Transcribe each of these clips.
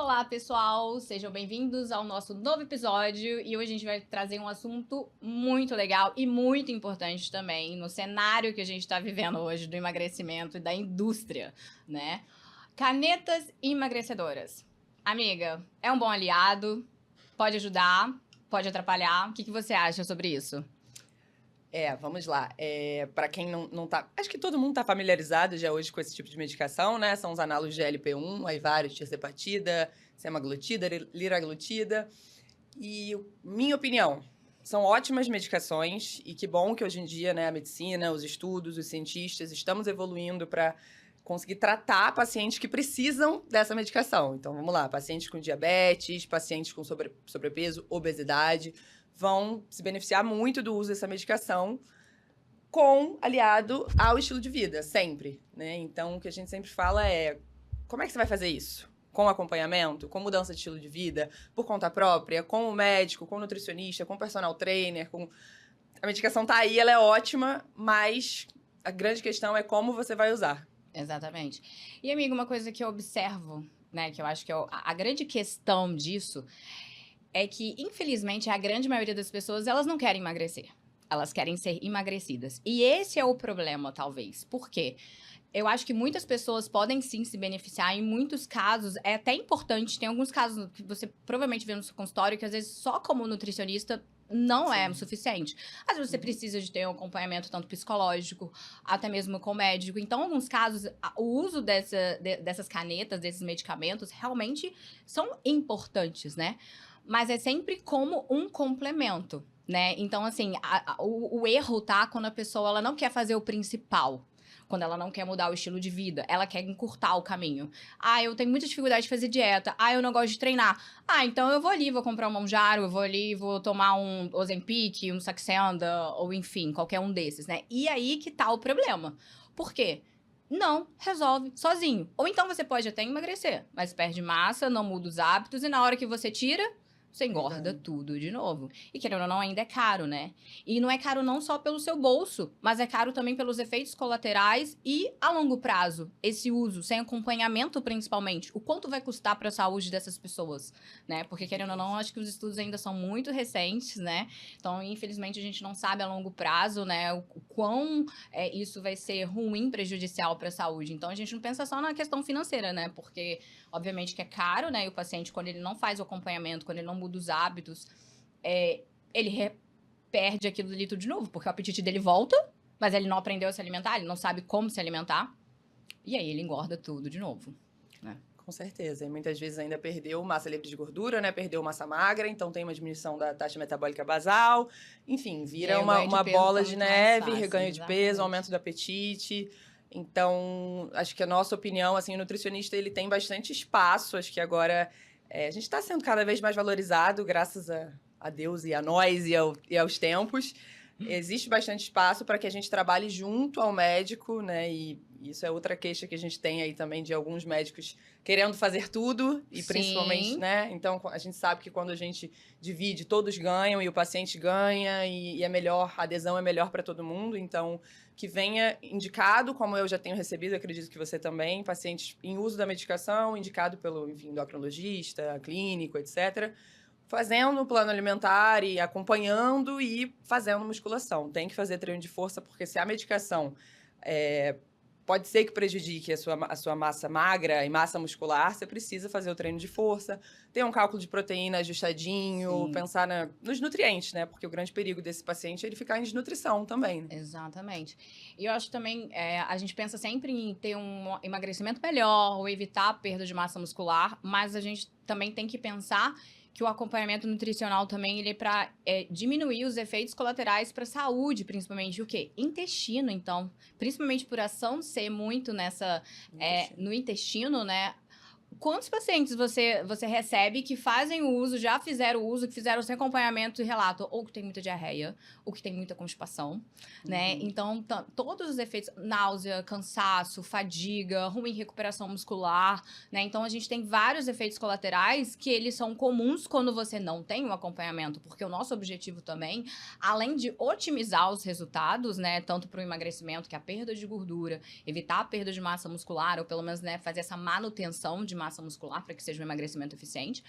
Olá, pessoal! Sejam bem-vindos ao nosso novo episódio e hoje a gente vai trazer um assunto muito legal e muito importante também no cenário que a gente está vivendo hoje do emagrecimento e da indústria, né? Canetas emagrecedoras. Amiga, é um bom aliado? Pode ajudar? Pode atrapalhar? O que você acha sobre isso? Vamos lá. Para quem não tá. Acho que todo mundo tá familiarizado já hoje com esse tipo de medicação, né? São os análogos de GLP-1, Aivaris, tirzepatida, semaglutida, liraglutida. E minha opinião, são ótimas medicações e que bom que hoje em dia, né, a medicina, os estudos, os cientistas, estamos evoluindo para conseguir tratar pacientes que precisam dessa medicação. Então, vamos lá, pacientes com diabetes, pacientes com sobrepeso, obesidade, vão se beneficiar muito do uso dessa medicação aliado ao estilo de vida, sempre, né? Então, o que a gente sempre fala é, como é que você vai fazer isso? Com acompanhamento, com mudança de estilo de vida, por conta própria, com o médico, com o nutricionista, com o personal trainer, com... A medicação tá aí, ela é ótima, mas a grande questão é como você vai usar. Exatamente. E, amigo, uma coisa que eu observo, né, que eu acho que a grande questão disso é que, infelizmente, a grande maioria das pessoas, elas não querem emagrecer. Elas querem ser emagrecidas. E esse é o problema, talvez. Por quê? Eu acho que muitas pessoas podem sim se beneficiar. Em muitos casos, é até importante. Tem alguns casos que você provavelmente vê no seu consultório que, às vezes, só como nutricionista não é o suficiente. Às vezes você precisa de ter um acompanhamento tanto psicológico, até mesmo com o médico. Então, em alguns casos, o uso dessas canetas, desses medicamentos, realmente são importantes, né? Mas é sempre como um complemento, né? Então, assim, o erro tá quando a pessoa ela não quer fazer o principal. Quando ela não quer mudar o estilo de vida, ela quer encurtar o caminho. Ah, eu tenho muita dificuldade de fazer dieta. Ah, eu não gosto de treinar. Ah, então eu vou ali, vou comprar um Monjaro, eu vou ali, vou tomar um Ozempic, um Saxenda, ou enfim, qualquer um desses, né? E aí que tá o problema. Por quê? Não resolve sozinho. Ou então você pode até emagrecer, mas perde massa, não muda os hábitos, e na hora que você tira, você engorda Verdade. tudo de novo. E querendo ou não, ainda é caro, né? E não é caro não só pelo seu bolso, mas é caro também pelos efeitos colaterais e a longo prazo. Esse uso, sem acompanhamento principalmente, o quanto vai custar para a saúde dessas pessoas, né? Porque querendo ou não, acho que os estudos ainda são muito recentes, né? Então, infelizmente, a gente não sabe a longo prazo, né, o quão isso vai ser ruim, prejudicial para a saúde. Então, a gente não pensa só na questão financeira, né? Porque, obviamente, que é caro, né? E o paciente, quando ele não faz o acompanhamento, quando ele não muda os hábitos, ele perde aquilo ali tudo de novo, porque o apetite dele volta, mas ele não aprendeu a se alimentar, ele não sabe como se alimentar, e aí ele engorda tudo de novo, né? Com certeza. E muitas vezes ainda perdeu massa livre de gordura, né? Perdeu massa magra, então tem uma diminuição da taxa metabólica basal. Enfim, E aí vira o ganho de uma peso bola fica de muito mais neve, fácil, reganho de peso, exatamente. aumento do apetite. Então, acho que a nossa opinião, assim, o nutricionista, ele tem bastante espaço. Acho que agora a gente está sendo cada vez mais valorizado, graças a Deus e a nós e aos tempos. Existe bastante espaço para que a gente trabalhe junto ao médico, né? E isso é outra queixa que a gente tem aí também de alguns médicos querendo fazer tudo e principalmente, Sim, né? Então a gente sabe que quando a gente divide, todos ganham e o paciente ganha e é melhor, a adesão é melhor para todo mundo. Então, que venha indicado, como eu já tenho recebido, acredito que você também, pacientes em uso da medicação, indicado pelo, enfim, endocrinologista, clínico, etc., fazendo o plano alimentar e acompanhando e fazendo musculação. Tem que fazer treino de força, porque se a medicação pode ser que prejudique a sua massa magra e massa muscular, você precisa fazer o treino de força, ter um cálculo de proteína ajustadinho, sim. pensar nos nutrientes, né? Porque o grande perigo desse paciente é ele ficar em desnutrição também, né? Exatamente. E eu acho também, a gente pensa sempre em ter um emagrecimento melhor ou evitar a perda de massa muscular, mas a gente também tem que pensar que o acompanhamento nutricional também ele é para diminuir os efeitos colaterais para a saúde, principalmente o quê? Intestino, então. Principalmente por ação ser muito no intestino, né? Quantos pacientes você recebe que fazem o uso, já fizeram o uso, que fizeram sem acompanhamento e relatam ou que tem muita diarreia, ou que tem muita constipação, né? Então, todos os efeitos, náusea, cansaço, fadiga, ruim recuperação muscular, né? Então, a gente tem vários efeitos colaterais que eles são comuns quando você não tem o acompanhamento, porque o nosso objetivo também, além de otimizar os resultados, né? Tanto para o emagrecimento, que é a perda de gordura, evitar a perda de massa muscular, ou pelo menos, né, fazer essa manutenção de massa muscular para que seja um emagrecimento eficiente.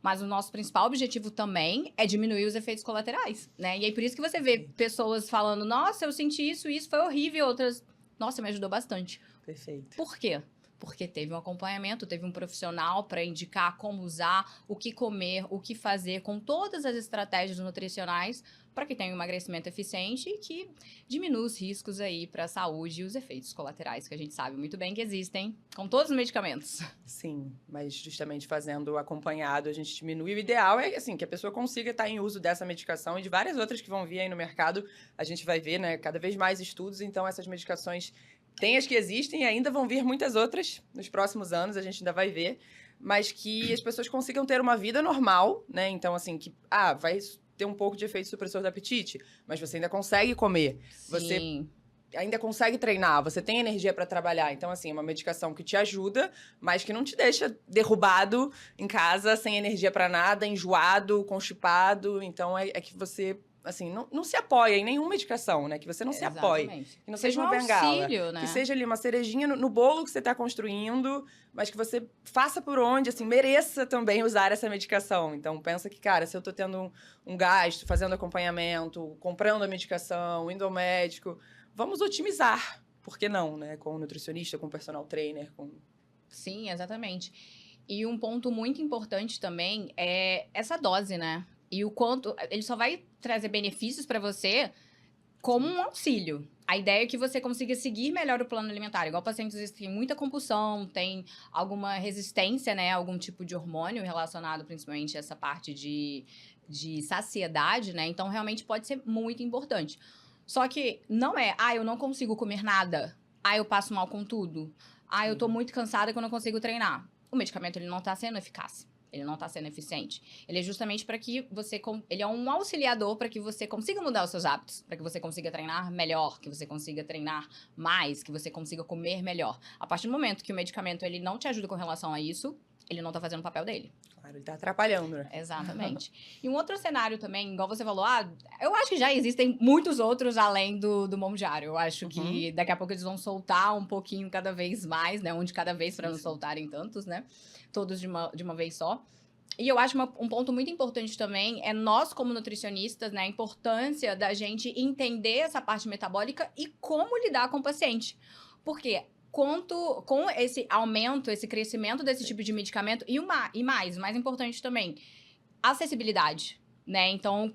Mas o nosso principal objetivo também é diminuir os efeitos colaterais, né? E aí, por isso que você vê pessoas falando, nossa, eu senti isso foi horrível. Outras, nossa, me ajudou bastante. Perfeito. Por quê? Porque teve um acompanhamento, teve um profissional para indicar como usar, o que comer, o que fazer, com todas as estratégias nutricionais para que tenha um emagrecimento eficiente e que diminua os riscos aí para a saúde e os efeitos colaterais, que a gente sabe muito bem que existem com todos os medicamentos. Sim, mas justamente fazendo acompanhado, a gente diminui. O ideal é assim, que a pessoa consiga estar em uso dessa medicação e de várias outras que vão vir aí no mercado. A gente vai ver, né, cada vez mais estudos, então essas medicações tem as que existem e ainda vão vir muitas outras nos próximos anos, a gente ainda vai ver, mas que as pessoas consigam ter uma vida normal, né? Então, assim, que vai ter um pouco de efeito supressor do apetite, mas você ainda consegue comer. Sim. Você ainda consegue treinar, você tem energia para trabalhar. Então, assim, é uma medicação que te ajuda, mas que não te deixa derrubado em casa, sem energia para nada, enjoado, constipado. Então, é que você, assim, não se apoia em nenhuma medicação, né? Que você não se apoie. Exatamente. Que não seja uma bengala. Auxílio, né? Que seja ali uma cerejinha no bolo que você está construindo, mas que você faça por onde, assim, mereça também usar essa medicação. Então, pensa que, cara, se eu tô tendo um gasto, fazendo acompanhamento, comprando a medicação, indo ao médico, vamos otimizar. Por que não, né? Com o nutricionista, com o personal trainer, com... Sim, exatamente. E um ponto muito importante também é essa dose, né? E o quanto... Ele só vai trazer benefícios para você como um auxílio. A ideia é que você consiga seguir melhor o plano alimentar. Igual pacientes que têm muita compulsão, tem alguma resistência, né? Algum tipo de hormônio relacionado principalmente a essa parte de saciedade, né? Então, realmente pode ser muito importante. Só que não é, eu não consigo comer nada. Eu passo mal com tudo. Eu tô muito cansada que eu não consigo treinar. O medicamento, ele não tá sendo eficaz. Ele não tá sendo eficiente. Ele é justamente para que você... Ele é um auxiliador para que você consiga mudar os seus hábitos. Para que você consiga treinar melhor, que você consiga treinar mais, que você consiga comer melhor. A partir do momento que o medicamento, ele não te ajuda com relação a isso, ele não tá fazendo o papel dele. Claro, ele tá atrapalhando, né? Exatamente. E um outro cenário também, igual você falou, eu acho que já existem muitos outros além do Monjaro. Eu acho que daqui a pouco eles vão soltar um pouquinho cada vez mais, né? Um de cada vez para não soltarem tantos, né? Todos de uma vez só. E eu acho um ponto muito importante também é nós, como nutricionistas, né? A importância da gente entender essa parte metabólica e como lidar com o paciente. Porque com esse aumento, esse crescimento desse tipo de medicamento, e mais importante também, acessibilidade, né? Então,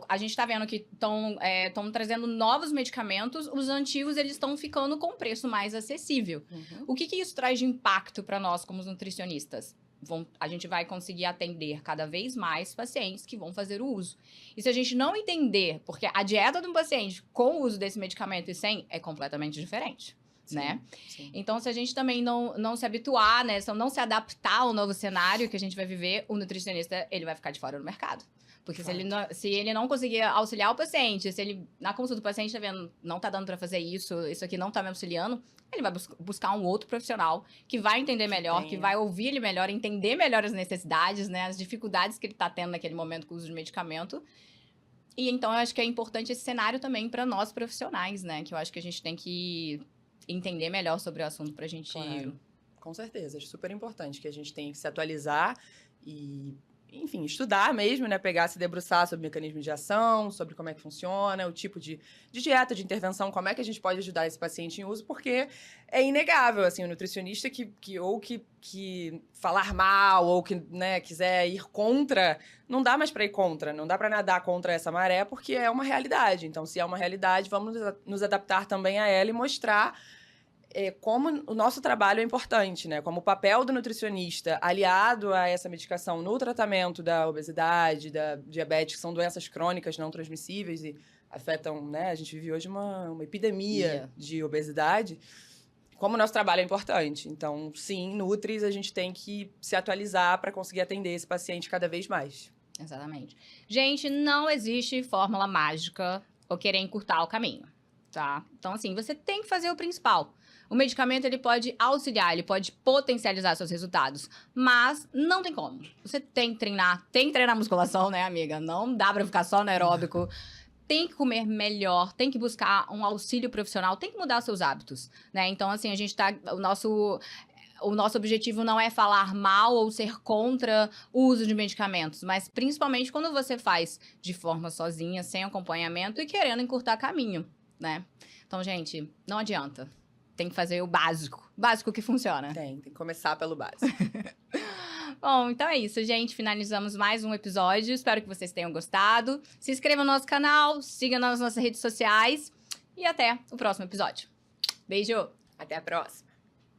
a gente tá vendo que estão trazendo novos medicamentos, os antigos, eles estão ficando com preço mais acessível. O que isso traz de impacto para nós, como nutricionistas? A gente vai conseguir atender cada vez mais pacientes que vão fazer o uso. E se a gente não entender, porque a dieta de um paciente com o uso desse medicamento e sem é completamente diferente. Sim, né? Sim. Então, se a gente também não se habituar, né? Se não se adaptar ao novo cenário que a gente vai viver, o nutricionista, ele vai ficar de fora do mercado. Porque se ele não conseguir auxiliar o paciente, se ele, na consulta do paciente, tá vendo, não tá dando para fazer isso aqui não tá me auxiliando, ele vai buscar um outro profissional que vai entender melhor, que vai ouvir ele melhor, entender melhor as necessidades, né? As dificuldades que ele tá tendo naquele momento com o uso de medicamento. E então, eu acho que é importante esse cenário também para nós profissionais, né? Que eu acho que a gente tem que entender melhor sobre o assunto pra gente... Claro, com certeza. Acho super importante que a gente tenha que se atualizar e, enfim, estudar mesmo, né? Pegar, se debruçar sobre mecanismos de ação, sobre como é que funciona, o tipo de dieta, de intervenção, como é que a gente pode ajudar esse paciente em uso, porque é inegável, assim, o nutricionista que falar mal ou que, né, quiser ir contra, não dá mais para ir contra, não dá para nadar contra essa maré, porque é uma realidade. Então, se é uma realidade, vamos nos adaptar também a ela e mostrar como o nosso trabalho é importante, né? Como o papel do nutricionista aliado a essa medicação no tratamento da obesidade, da diabetes, que são doenças crônicas não transmissíveis e afetam, né? A gente vive hoje uma epidemia de obesidade. Como o nosso trabalho é importante. Então, sim, Nutris, a gente tem que se atualizar para conseguir atender esse paciente cada vez mais. Exatamente. Gente, não existe fórmula mágica ou querer encurtar o caminho, tá? Então, assim, você tem que fazer o principal. O medicamento, ele pode auxiliar, ele pode potencializar seus resultados, mas não tem como. Você tem que treinar musculação, né, amiga? Não dá pra ficar só no aeróbico. Tem que comer melhor, tem que buscar um auxílio profissional, tem que mudar seus hábitos, né? Então, assim, o nosso objetivo não é falar mal ou ser contra o uso de medicamentos, mas principalmente quando você faz de forma sozinha, sem acompanhamento e querendo encurtar caminho, né? Então, gente, não adianta. Tem que fazer o básico. Básico que funciona. Tem que começar pelo básico. Bom, então é isso, gente. Finalizamos mais um episódio. Espero que vocês tenham gostado. Se inscreva no nosso canal, siga nas nossas redes sociais e até o próximo episódio. Beijo! Até a próxima.